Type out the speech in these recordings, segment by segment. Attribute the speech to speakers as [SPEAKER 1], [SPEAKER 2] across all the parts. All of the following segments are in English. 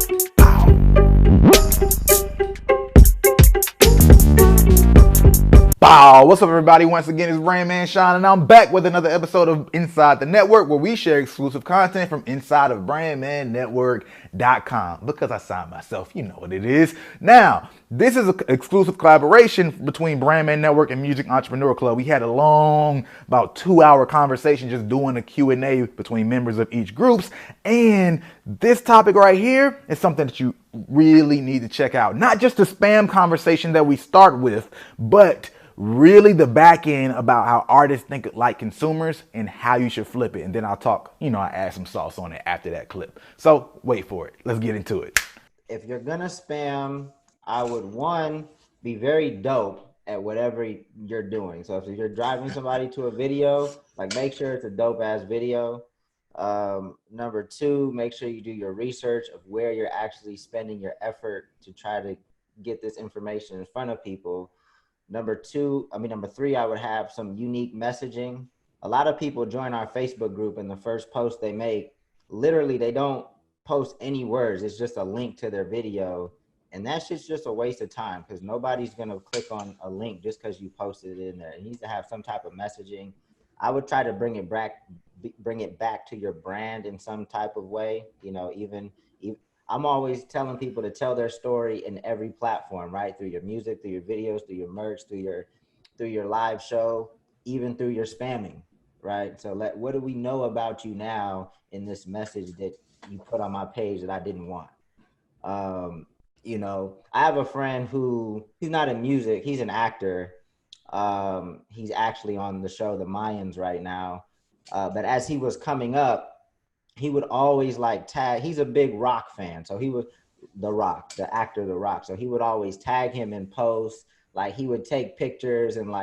[SPEAKER 1] Bow. What's up, everybody? Once again, it's Rain Man Shine, and I'm back with another episode of Inside the Network, where we share exclusive content from inside of BrandmanNetwork.com. Because I signed myself, you know what it is. Now, this is an exclusive collaboration between Brandman Network and Music Entrepreneur Club. We had a long, about 2-hour conversation just doing a Q&A between members of each groups, and this topic right here is something that you really need to check out. Not just the spam conversation that we start with, but really the back end about how artists think like consumers and how you should flip it. And then I'll talk, I add some sauce on it after that clip. So wait for it. Let's get into it.
[SPEAKER 2] If you're gonna spam, I would, one, be very dope at whatever you're doing. So if you're driving somebody to a video, like, make sure it's a dope ass video. Number two, make sure you do your research of where you're actually spending your effort to try to get this information in front of people. Number three, I would have some unique messaging. A lot of people join our Facebook group, and the first post they make, literally, they don't post any words. It's just a link to their video. And that shit's just a waste of time, because nobody's going to click on a link just because you posted it in there. It needs to have some type of messaging. I would try to bring it back to your brand in some type of way. Even I'm always telling people to tell their story in every platform, right? Through your music, through your videos, through your merch, through your live show, even through your spamming, right? So what do we know about you now in this message that you put on my page that I didn't want? I have a friend who, he's not in music, he's an actor. He's actually on the show The Mayans right now. But as he was coming up, he would always tag, he's a big Rock fan. So he was the actor The Rock. So he would always tag him in posts. Like, he would take pictures and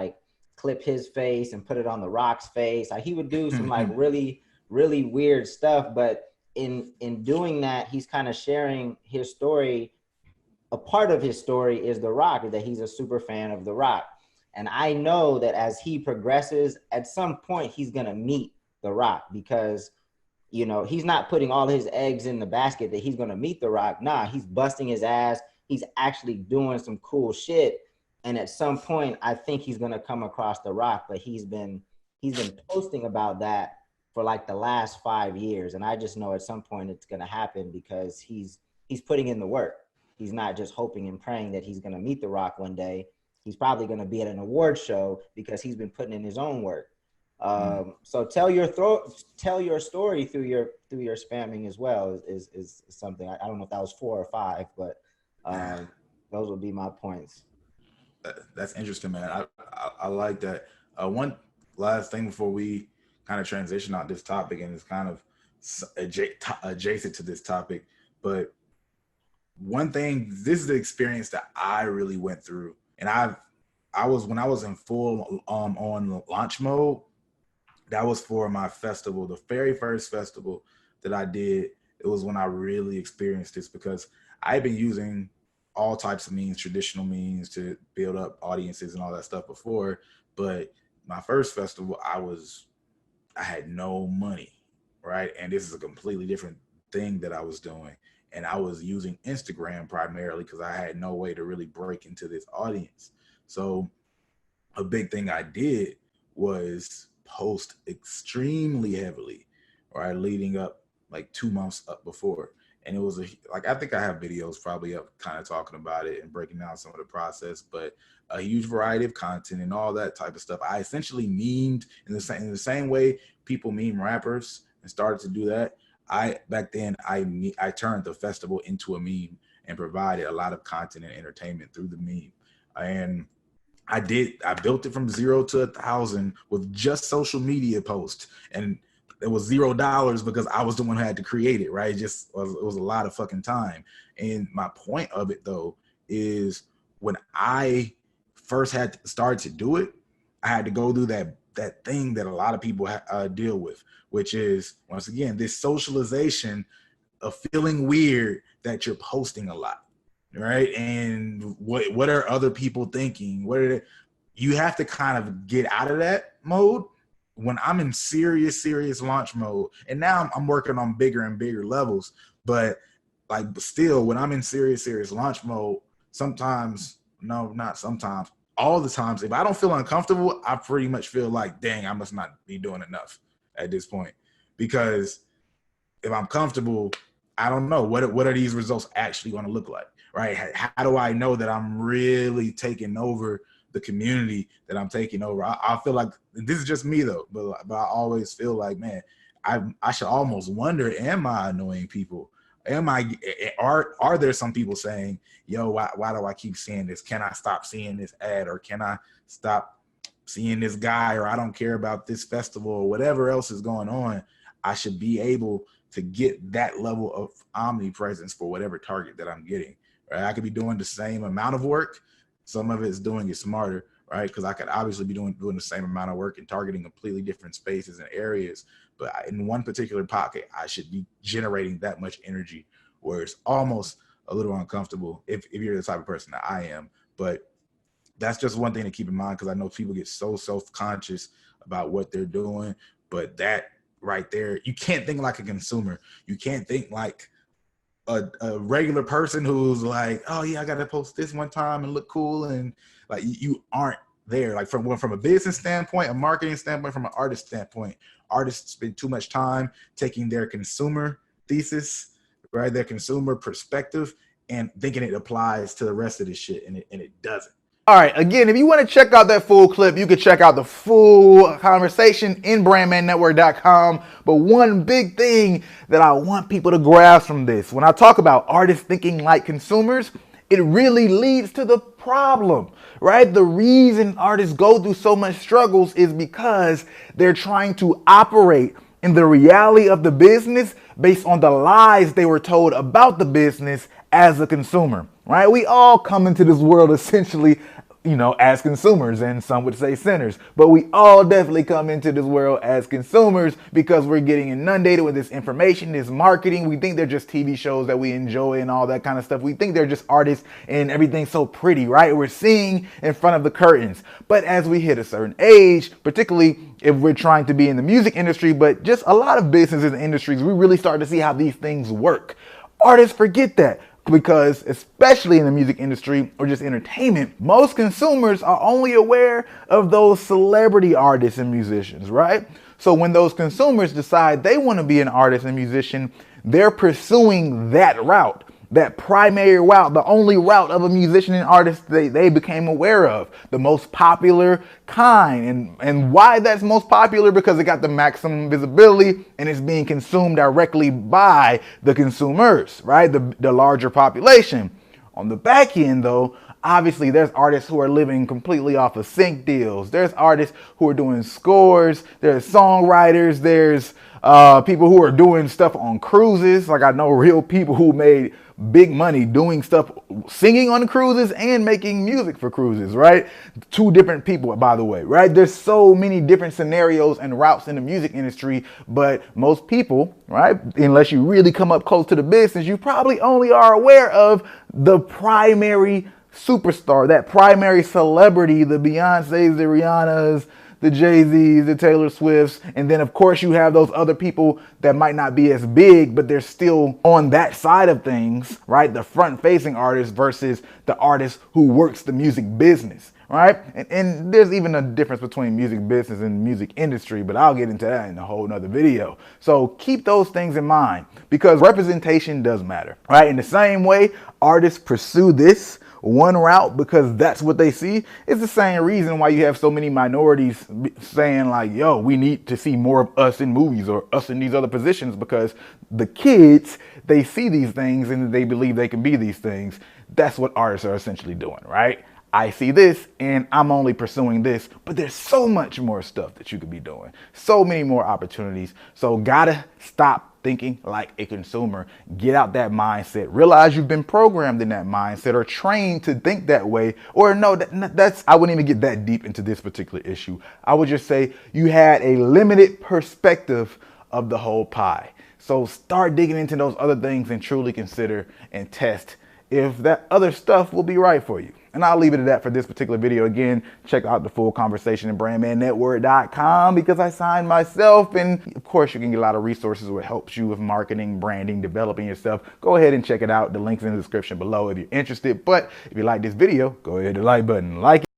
[SPEAKER 2] clip his face and put it on The Rock's face. Like, he would do some really, really weird stuff. But in doing that, he's kind of sharing his story. A part of his story is The Rock, that he's a super fan of The Rock. And I know that as he progresses, at some point he's going to meet The Rock, because he's not putting all his eggs in the basket that he's going to meet The Rock. Nah, he's busting his ass. He's actually doing some cool shit. And at some point, I think he's going to come across The Rock, but he's been posting about that for the last 5 years. And I just know at some point it's going to happen, because he's putting in the work. He's not just hoping and praying that he's going to meet The Rock one day. He's probably going to be at an award show, because he's been putting in his own work. So tell your story through your spamming as well is something. I don't know if that was 4 or 5, but those would be my points.
[SPEAKER 3] That's interesting, man. I like that. One last thing before we kind of transition out this topic, and it's kind of adjacent to this topic, but one thing, this is the experience that I really went through, and when I was in full on launch mode. That was for my festival, the very first festival that I did. It was when I really experienced this, because I've been using all types of means, traditional means, to build up audiences and all that stuff before. But my first festival, I had no money, right? And this is a completely different thing that I was doing. And I was using Instagram primarily, because I had no way to really break into this audience. So a big thing I did was post extremely heavily, right, leading up 2 months up before. And it was I think I have videos probably up kind of talking about it and breaking down some of the process, but a huge variety of content and all that type of stuff. I essentially memed in the same way people meme rappers, and started to do that. Back then I turned the festival into a meme and provided a lot of content and entertainment through the meme. And I built it from 0 to 1,000 with just social media posts, and it was $0 because I was the one who had to create it, right? It was a lot of fucking time. And my point of it, though, is when I first had to start to do it, I had to go through that thing that a lot of people deal with, which is, once again, this socialization of feeling weird that you're posting a lot. Right. And what are other people thinking? You have to kind of get out of that mode. When I'm in serious launch mode, and now I'm working on bigger and bigger levels, but like still when I'm in serious launch mode, sometimes, no, not sometimes, all the times, if I don't feel uncomfortable, I pretty much feel like, dang, I must not be doing enough at this point. Because if I'm comfortable, I don't know what are these results actually going to look like, right? How do I know that I'm really taking over the community that I'm taking over? I feel like this is just me though, but I always feel like, man, I should almost wonder, am I annoying people? Are there some people saying, yo, why do I keep seeing this? Can I stop seeing this ad, or can I stop seeing this guy, or I don't care about this festival, or whatever else is going on? I should be able to get that level of omnipresence for whatever target that I'm getting. Right? I could be doing the same amount of work. Some of it's doing it smarter, right? Because I could obviously be doing the same amount of work and targeting completely different spaces and areas. But in one particular pocket, I should be generating that much energy where it's almost a little uncomfortable if you're the type of person that I am. But that's just one thing to keep in mind, because I know people get so self-conscious about what they're doing. But that right there, you can't think like a consumer. You can't think like a regular person who's like, oh yeah, I gotta post this one time and look cool, and like you aren't there. Like from a business standpoint, a marketing standpoint, from an artist standpoint, artists spend too much time taking their consumer thesis, right, their consumer perspective, and thinking it applies to the rest of this shit, and it doesn't.
[SPEAKER 1] All right, again, if you want to check out that full clip, you can check out the full conversation in brandmannetwork.com. But one big thing that I want people to grasp from this, when I talk about artists thinking like consumers, it really leads to the problem, right? The reason artists go through so much struggles is because they're trying to operate in the reality of the business based on the lies they were told about the business as a consumer, right? We all come into this world essentially, as consumers, and some would say sinners, but we all definitely come into this world as consumers because we're getting inundated with this information, this marketing. We think they're just TV shows that we enjoy and all that kind of stuff. We think they're just artists and everything's so pretty, right? We're seeing in front of the curtains. But as we hit a certain age, particularly if we're trying to be in the music industry, but just a lot of businesses and industries, we really start to see how these things work. Artists forget that. Because especially in the music industry or just entertainment, most consumers are only aware of those celebrity artists and musicians, right? So when those consumers decide they want to be an artist and musician, they're pursuing that route, that primary route, the only route of a musician and artist they became aware of, the most popular kind. And why that's most popular? Because it got the maximum visibility and it's being consumed directly by the consumers, right? The larger population. On the back end, though, obviously there's artists who are living completely off of sync deals. There's artists who are doing scores. There's songwriters. There's people who are doing stuff on cruises. Like I know real people who made big money doing stuff, singing on cruises and making music for cruises, right? Two different people, by the way, right? There's so many different scenarios and routes in the music industry, but most people, right, unless you really come up close to the business, you probably only are aware of the primary superstar, that primary celebrity, the Beyoncés, the Rihannas, the Jay-Z's, the Taylor Swifts, and then of course you have those other people that might not be as big, but they're still on that side of things, right? The front-facing artist versus the artist who works the music business, right? And there's even a difference between music business and music industry, but I'll get into that in a whole nother video. So keep those things in mind because representation does matter, right? In the same way, artists pursue this one route because that's what they see. It's the same reason why you have so many minorities saying like, yo, we need to see more of us in movies or us in these other positions, because the kids, they see these things and they believe they can be these things. That's what artists are essentially doing, right? I see this and I'm only pursuing this, but there's so much more stuff that you could be doing. So many more opportunities. So gotta stop thinking like a consumer. Get out that mindset. Realize you've been programmed in that mindset or trained to think that way. Or no, that's, I wouldn't even get that deep into this particular issue. I would just say you had a limited perspective of the whole pie. So start digging into those other things and truly consider and test if that other stuff will be right for you. And I'll leave it at that for this particular video. Again, check out the full conversation at brandmannetwork.com because I signed myself. And of course, you can get a lot of resources that helps you with marketing, branding, developing yourself. Go ahead and check it out. The link's in the description below if you're interested. But if you like this video, go ahead and hit the like button. Like it.